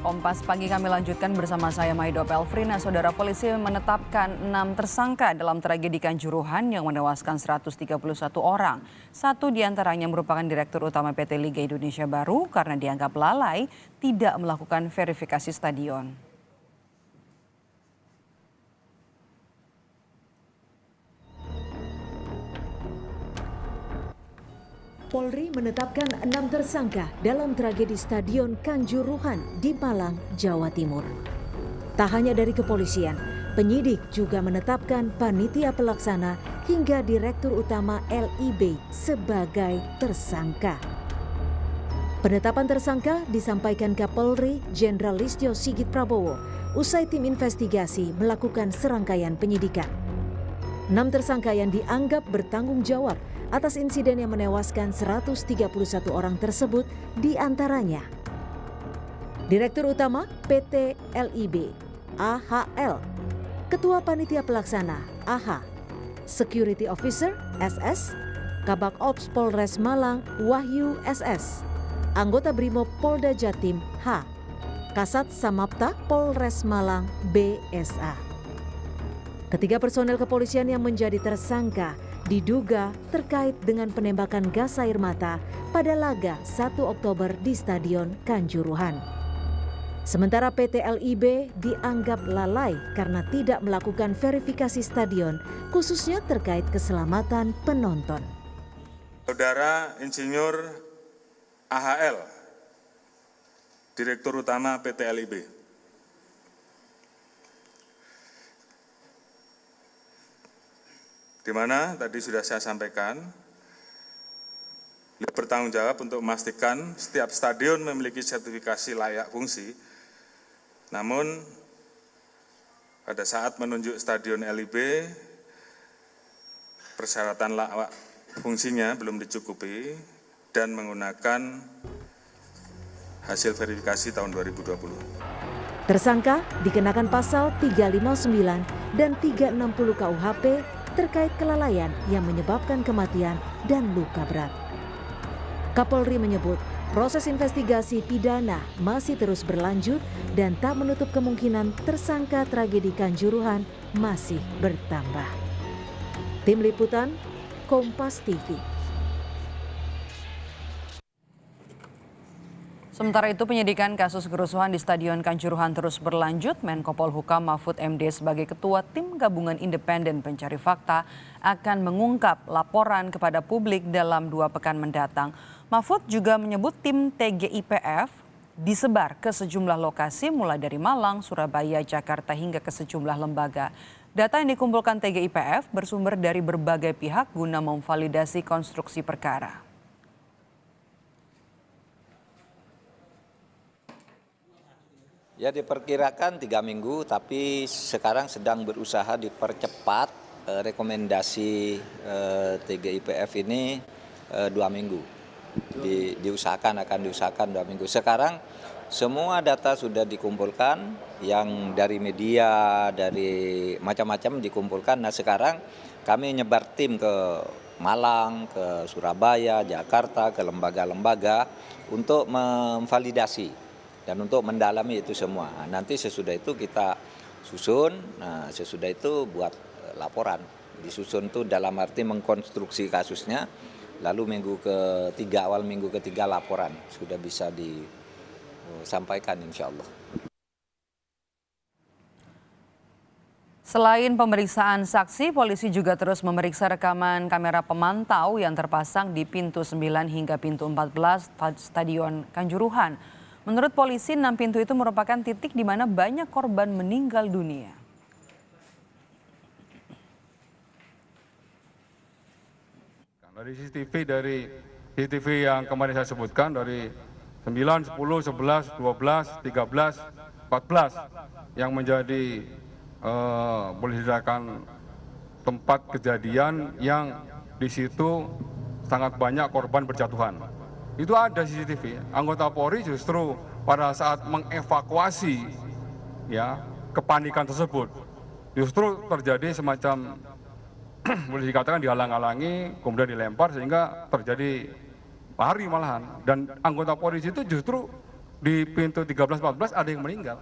Kompas Pagi kami lanjutkan bersama saya Maido Pelfrina. Saudara, polisi menetapkan 6 tersangka dalam tragedi Kanjuruhan yang menewaskan 131 orang. Satu diantaranya merupakan Direktur Utama PT Liga Indonesia Baru karena dianggap lalai tidak melakukan verifikasi stadion. Polri menetapkan 6 tersangka dalam tragedi Stadion Kanjuruhan di Malang, Jawa Timur. Tak hanya dari kepolisian, penyidik juga menetapkan panitia pelaksana hingga Direktur Utama LIB sebagai tersangka. Penetapan tersangka disampaikan Kapolri Jenderal Listio Sigit Prabowo usai tim investigasi melakukan serangkaian penyidikan. 6 tersangka yang dianggap bertanggung jawab atas insiden yang menewaskan 131 orang tersebut diantaranya Direktur Utama PT LIB, AHL, Ketua Panitia Pelaksana, AH, Security Officer, SS, Kabak Ops Polres Malang, Wahyu, SS, Anggota Brimob Polda Jatim, H, Kasat Samapta Polres Malang, BSA. Ketiga personel kepolisian yang menjadi tersangka diduga terkait dengan penembakan gas air mata pada laga 1 Oktober di Stadion Kanjuruhan. Sementara PT LIB dianggap lalai karena tidak melakukan verifikasi stadion, khususnya terkait keselamatan penonton. Saudara Insinyur AHL, Direktur Utama PT LIB. Di mana tadi sudah saya sampaikan, bertanggung jawab untuk memastikan setiap stadion memiliki sertifikasi layak fungsi. Namun pada saat menunjuk stadion LIB, persyaratan layak fungsinya belum dicukupi dan menggunakan hasil verifikasi tahun 2020. Tersangka dikenakan pasal 359 dan 360 KUHP terkait kelalaian yang menyebabkan kematian dan luka berat. Kapolri menyebut proses investigasi pidana masih terus berlanjut dan tak menutup kemungkinan tersangka tragedi Kanjuruhan masih bertambah. Tim Liputan, Kompas TV. Sementara itu penyidikan kasus kerusuhan di Stadion Kanjuruhan terus berlanjut. Menko Polhukam Mahfud MD sebagai Ketua Tim Gabungan Independen Pencari Fakta akan mengungkap laporan kepada publik dalam 2 pekan mendatang. Mahfud juga menyebut tim TGIPF disebar ke sejumlah lokasi mulai dari Malang, Surabaya, Jakarta hingga ke sejumlah lembaga. Data yang dikumpulkan TGIPF bersumber dari berbagai pihak guna memvalidasi konstruksi perkara. Ya diperkirakan 3 minggu, tapi sekarang sedang berusaha dipercepat rekomendasi TGIPF ini 2 minggu. Akan diusahakan 2 minggu. Sekarang semua data sudah dikumpulkan, yang dari media, dari macam-macam dikumpulkan. Nah sekarang kami nyebar tim ke Malang, ke Surabaya, Jakarta, ke lembaga-lembaga untuk memvalidasi dan untuk mendalami itu semua. Nanti sesudah itu kita susun, sesudah itu buat laporan. Disusun itu dalam arti mengkonstruksi kasusnya, lalu awal minggu ketiga laporan sudah bisa disampaikan insya Allah. Selain pemeriksaan saksi, polisi juga terus memeriksa rekaman kamera pemantau yang terpasang di pintu 9 hingga pintu 14 Stadion Kanjuruhan. Menurut polisi, 6 pintu itu merupakan titik di mana banyak korban meninggal dunia. Dari CCTV yang kemarin saya sebutkan, dari 9, 10, 11, 12, 13, 14 yang menjadi boleh dikatakan tempat kejadian yang di situ sangat banyak korban berjatuhan. Itu ada CCTV. Anggota Polri justru pada saat mengevakuasi kepanikan tersebut, justru terjadi semacam boleh dikatakan dihalang-halangi, kemudian dilempar sehingga terjadi lari malahan. Dan anggota Polri itu justru di pintu 13-14 ada yang meninggal.